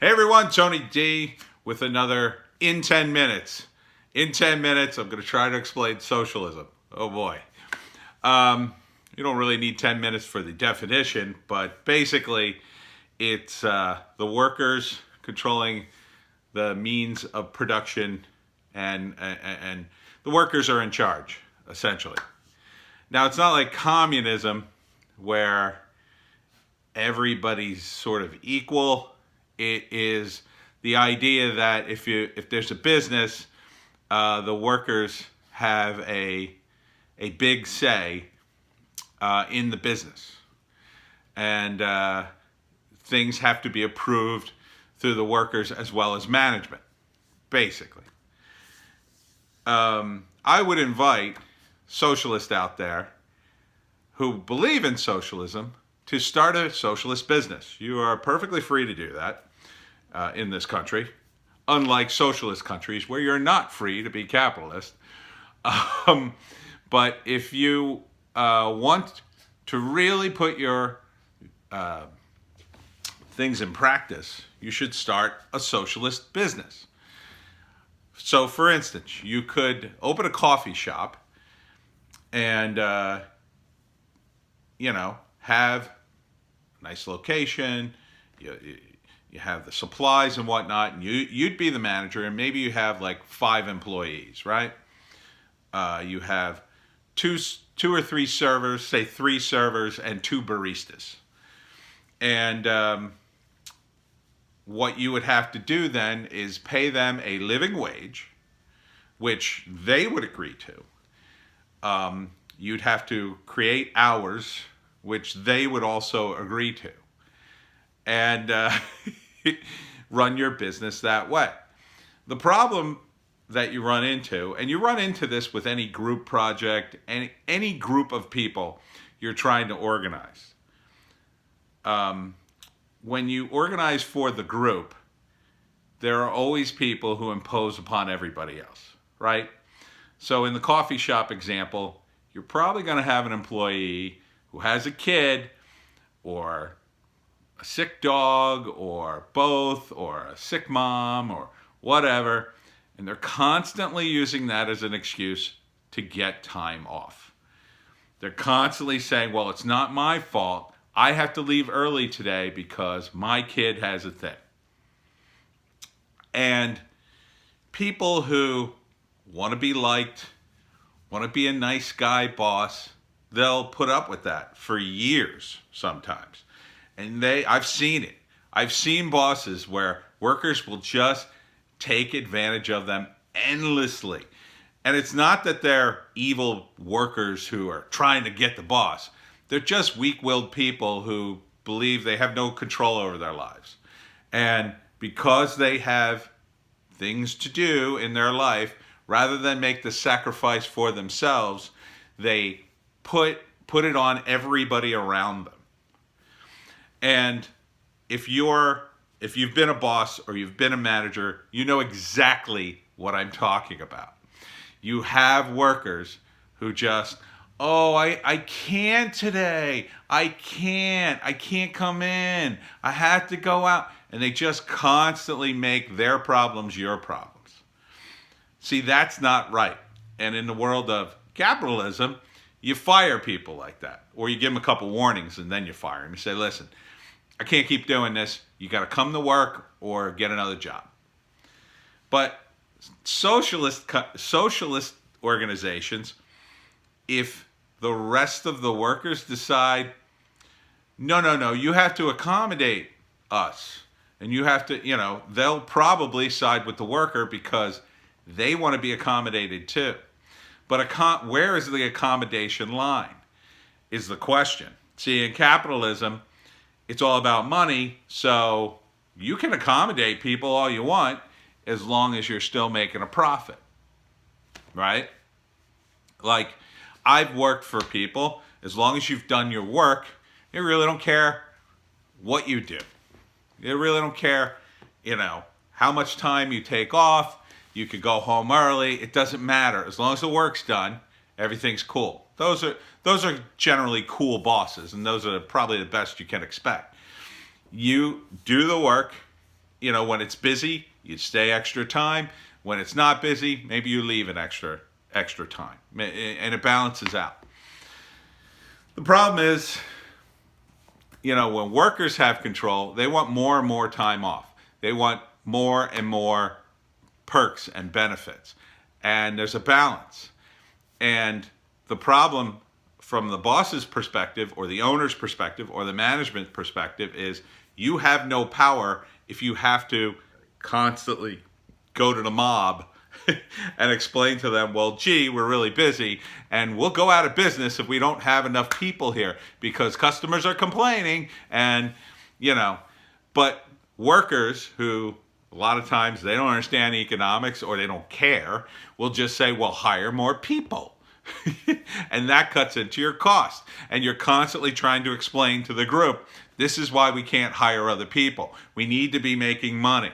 Hey everyone, Tony D with another In 10 Minutes. In 10 minutes, I'm going to try to explain socialism. Oh boy. You don't really need 10 minutes for the definition, but basically it's the workers controlling the means of production and the workers are in charge, essentially. Now, it's not like communism where everybody's sort of equal. It is the idea that if there's a business, the workers have a big say in the business, and things have to be approved through the workers as well as management, basically. I would invite socialists out there who believe in socialism to start a socialist business. You are perfectly free to do that in this country, unlike socialist countries where you're not free to be capitalist. But if you want to really put your things in practice, you should start a socialist business. So, for instance, you could open a coffee shop and, have a nice location. You have the supplies and whatnot, and you'd be the manager, and maybe you have like 5 employees, right? You have two or three servers, say 3 servers and 2 baristas. And what you would have to do then is pay them a living wage, which they would agree to. You'd have to create hours, which they would also agree to. And run your business that way. The problem that you run into, and you run into this with any group project, any group of people you're trying to organize. When you organize for the group, there are always people who impose upon everybody else, right? So in the coffee shop example, you're probably going to have an employee who has a kid or a sick dog or both or a sick mom or whatever, and they're constantly using that as an excuse to get time off. They're constantly saying, well, it's not my fault. I have to leave early today because my kid has a thing. And people who want to be liked, want to be a nice guy boss, they'll put up with that for years sometimes. And I've seen it. I've seen bosses where workers will just take advantage of them endlessly. And it's not that they're evil workers who are trying to get the boss. They're just weak-willed people who believe they have no control over their lives. And because they have things to do in their life, rather than make the sacrifice for themselves, they put it on everybody around them. And if you've been a boss or you've been a manager, you know exactly what I'm talking about. You have workers who just, I can't today. I can't come in. I have to go out. And they just constantly make their problems your problems. See, that's not right. And in the world of capitalism, you fire people like that. Or you give them a couple warnings and then you fire them. You say, listen, I can't keep doing this. You got to come to work or get another job. But socialist organizations, if the rest of the workers decide, no, you have to accommodate us. And you have to, they'll probably side with the worker because they want to be accommodated too. But where is the accommodation line is the question. See, in capitalism, it's all about money, so you can accommodate people all you want as long as you're still making a profit, right? Like, I've worked for people, as long as you've done your work, they really don't care what you do. They really don't care, how much time you take off. You could go home early. It doesn't matter. As long as the work's done, everything's cool. Those are generally cool bosses, and those are probably the best you can expect. You do the work, when it's busy, you stay extra time. When it's not busy, maybe you leave an extra time, and it balances out. The problem is, when workers have control, they want more and more time off. They want more and more perks and benefits. And there's a balance. And the problem from the boss's perspective or the owner's perspective or the management perspective is you have no power if you have to constantly go to the mob and explain to them, well, gee, we're really busy and we'll go out of business if we don't have enough people here because customers are complaining. And, but workers who a lot of times they don't understand economics or they don't care will just say, well, hire more people. And that cuts into your cost. And you're constantly trying to explain to the group, this is why we can't hire other people. We need to be making money.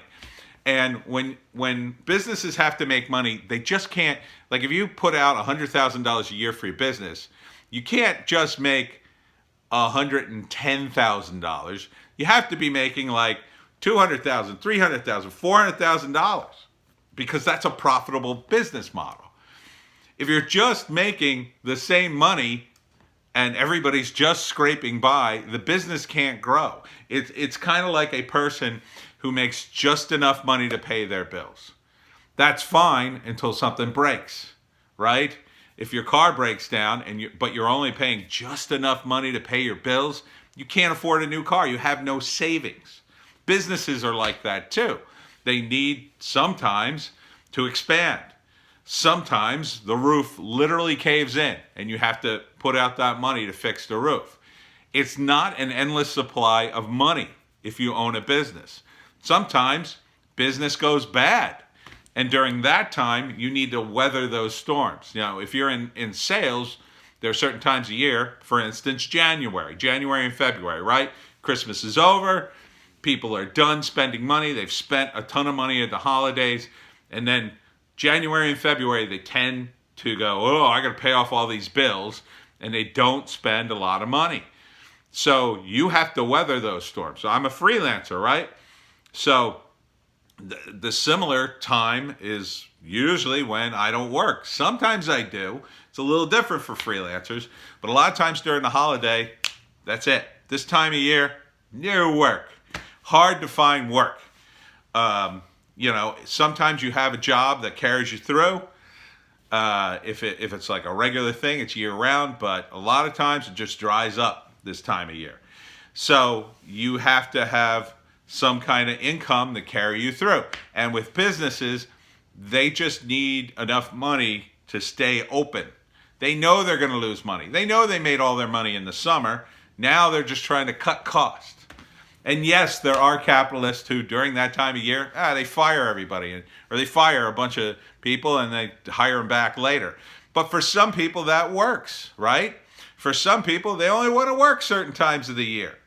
And when businesses have to make money, they just can't, like if you put out $100,000 a year for your business, you can't just make $110,000. You have to be making like $200,000, $300,000, $400,000 because that's a profitable business model. If you're just making the same money and everybody's just scraping by, the business can't grow. It's kind of like a person who makes just enough money to pay their bills. That's fine until something breaks, right? If your car breaks down but you're only paying just enough money to pay your bills, you can't afford a new car. You have no savings. Businesses are like that too. They need sometimes to expand. Sometimes the roof literally caves in and you have to put out that money to fix the roof. It's not an endless supply of money if you own a business. Sometimes business goes bad. And during that time, you need to weather those storms. If you're in sales, there are certain times a year, for instance, January and February, right? Christmas is over. People are done spending money. They've spent a ton of money at the holidays. And then January and February, they tend to go, oh, I got to pay off all these bills. And they don't spend a lot of money. So you have to weather those storms. So I'm a freelancer, right? So the similar time is usually when I don't work. Sometimes I do. It's a little different for freelancers. But a lot of times during the holiday, that's it. This time of year, no work. Hard to find work. Sometimes you have a job that carries you through. If it's like a regular thing, it's year round, but a lot of times it just dries up this time of year. So you have to have some kind of income to carry you through. And with businesses, they just need enough money to stay open. They know they're going to lose money. They know they made all their money in the summer. Now they're just trying to cut costs. And yes, there are capitalists who, during that time of year, they fire everybody, or they fire a bunch of people and they hire them back later. But for some people, that works, right? For some people, they only want to work certain times of the year.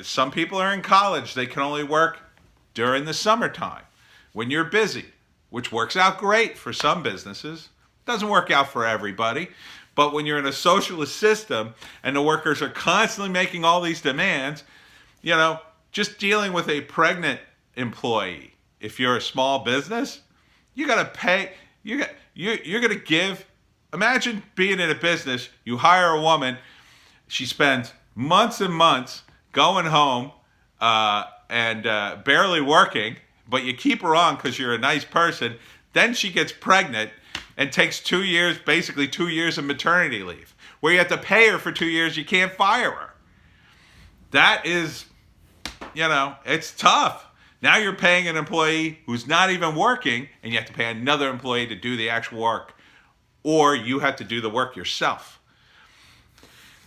Some people are in college. They can only work during the summertime when you're busy, which works out great for some businesses. Doesn't work out for everybody. But when you're in a socialist system and the workers are constantly making all these demands, just dealing with a pregnant employee, if you're a small business, you got to pay. You're going to give. Imagine being in a business. You hire a woman. She spends months and months going home and barely working, but you keep her on because you're a nice person. Then she gets pregnant and takes 2 years, basically 2 years of maternity leave, where you have to pay her for 2 years. You can't fire her. That is, it's tough. Now you're paying an employee who's not even working, and you have to pay another employee to do the actual work, or you have to do the work yourself.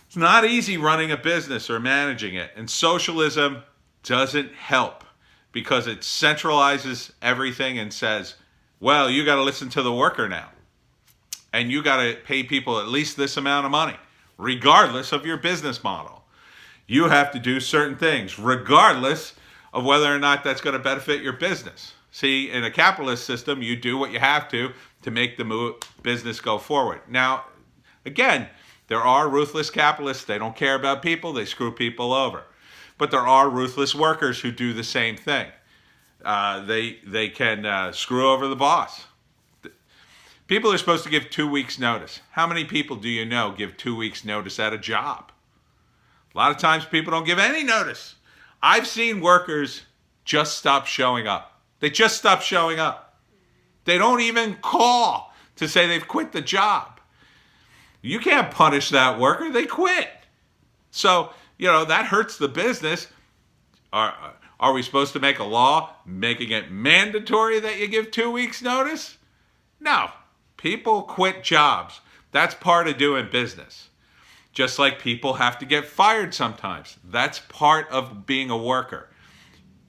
It's not easy running a business or managing it, and socialism doesn't help because it centralizes everything and says, well, you got to listen to the worker now, and you got to pay people at least this amount of money, regardless of your business model. You have to do certain things, regardless of whether or not that's going to benefit your business. See, in a capitalist system, you do what you have to make the business go forward. Now, again, there are ruthless capitalists. They don't care about people. They screw people over. But there are ruthless workers who do the same thing. They can screw over the boss. People are supposed to give 2 weeks notice. How many people do you know give 2 weeks notice at a job? A lot of times people don't give any notice. I've seen workers just stop showing up. They just stop showing up. They don't even call to say they've quit the job. You can't punish that worker. They quit. So, that hurts the business. Are we supposed to make a law making it mandatory that you give 2 weeks notice? No. People quit jobs. That's part of doing business. Just like people have to get fired sometimes. That's part of being a worker.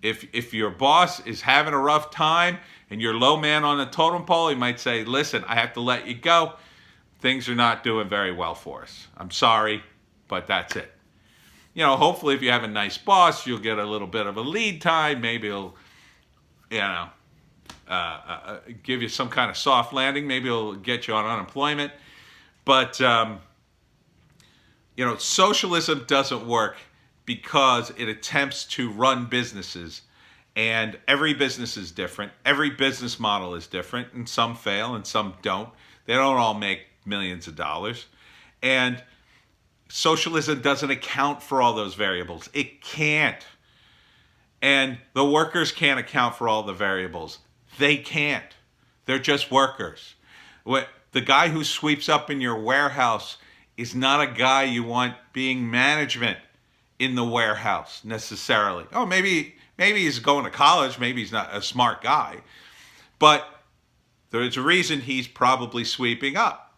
If your boss is having a rough time and you're low man on the totem pole, he might say, listen, I have to let you go. Things are not doing very well for us. I'm sorry, but that's it. Hopefully if you have a nice boss, you'll get a little bit of a lead time. Maybe he'll, give you some kind of soft landing. Maybe he'll get you on unemployment. But, socialism doesn't work because it attempts to run businesses. And every business is different. Every business model is different. And some fail and some don't. They don't all make millions of dollars. And socialism doesn't account for all those variables. It can't. And the workers can't account for all the variables. They can't. They're just workers. The guy who sweeps up in your warehouse is not a guy you want being management in the warehouse necessarily. Oh, maybe he's going to college. Maybe he's not a smart guy. But there's a reason he's probably sweeping up.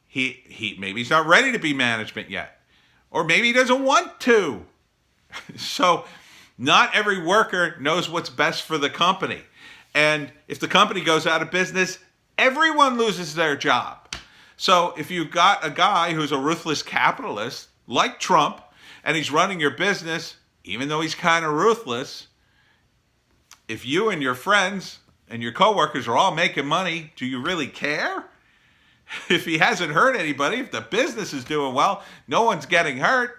He maybe he's not ready to be management yet. Or maybe he doesn't want to. So not every worker knows what's best for the company. And if the company goes out of business, everyone loses their job. So if you've got a guy who's a ruthless capitalist, like Trump, and he's running your business, even though he's kind of ruthless, if you and your friends and your coworkers are all making money, do you really care? If he hasn't hurt anybody, if the business is doing well, no one's getting hurt,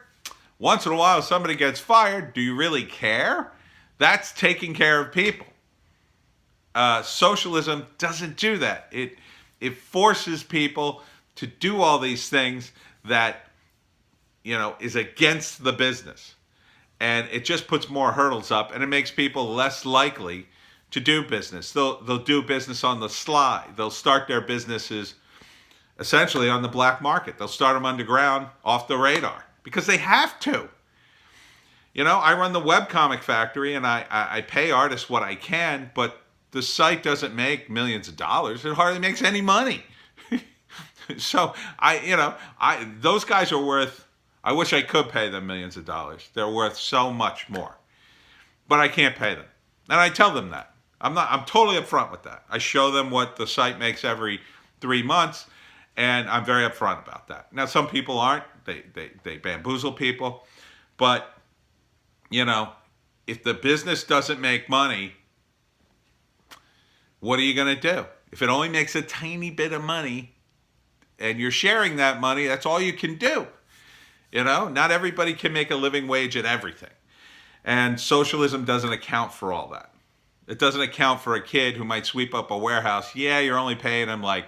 once in a while somebody gets fired, do you really care? That's taking care of people. Socialism doesn't do that. It forces people to do all these things that, is against the business. And it just puts more hurdles up, and it makes people less likely to do business. They'll do business on the sly. They'll start their businesses essentially on the black market. They'll start them underground, off the radar, because they have to. I run the webcomic factory, and I pay artists what I can, but the site doesn't make millions of dollars. It hardly makes any money. So those guys are worth, I wish I could pay them millions of dollars. They're worth so much more, but I can't pay them. And I tell them that. I'm totally upfront with that. I show them what the site makes every 3 months, and I'm very upfront about that. Now, some people aren't. They bamboozle people. But, if the business doesn't make money, what are you going to do? If it only makes a tiny bit of money and you're sharing that money, that's all you can do. Not everybody can make a living wage at everything. And socialism doesn't account for all that. It doesn't account for a kid who might sweep up a warehouse. Yeah, you're only paying him like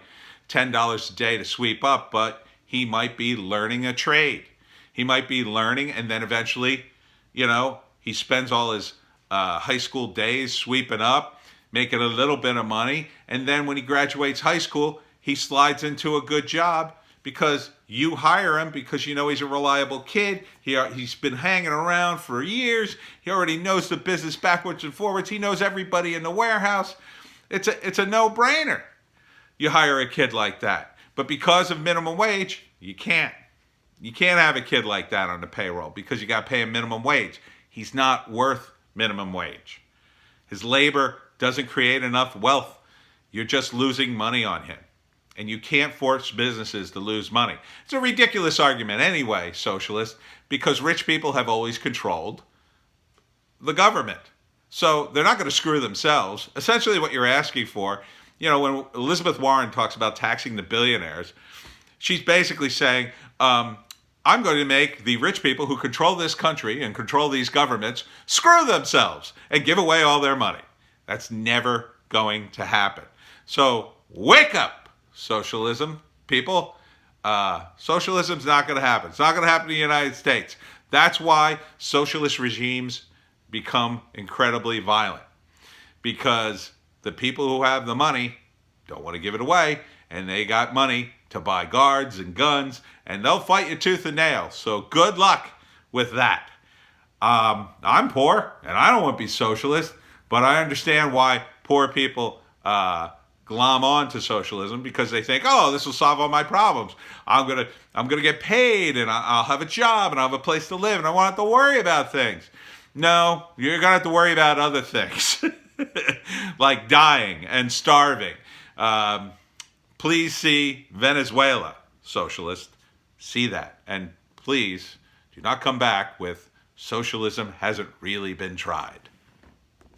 $10 a day to sweep up, but he might be learning a trade. He might be learning, and then eventually, he spends all his high school days sweeping up, making a little bit of money, and then when he graduates high school, he slides into a good job because you hire him because he's a reliable kid. He's been hanging around for years. He already knows the business backwards and forwards. He knows everybody in the warehouse. It's a no-brainer. You hire a kid like that. But because of minimum wage, you can't. You can't have a kid like that on the payroll because you got to pay him minimum wage. He's not worth minimum wage. His labor doesn't create enough wealth. You're just losing money on him. And you can't force businesses to lose money. It's a ridiculous argument anyway, socialist, because rich people have always controlled the government. So they're not going to screw themselves. Essentially what you're asking for, when Elizabeth Warren talks about taxing the billionaires, she's basically saying, I'm going to make the rich people who control this country and control these governments screw themselves and give away all their money. That's never going to happen. So wake up, socialism, people. Socialism's not going to happen. It's not going to happen in the United States. That's why socialist regimes become incredibly violent, because the people who have the money don't want to give it away, and they got money to buy guards and guns, and they'll fight you tooth and nail. So good luck with that. I'm poor, and I don't want to be socialist, but I understand why poor people glom on to socialism, because they think, oh, this will solve all my problems. I'm gonna get paid, and I'll have a job, and I'll have a place to live, and I won't have to worry about things. No, you're gonna have to worry about other things, like dying and starving. Please see Venezuela, socialist. See that. And please do not come back with socialism hasn't really been tried.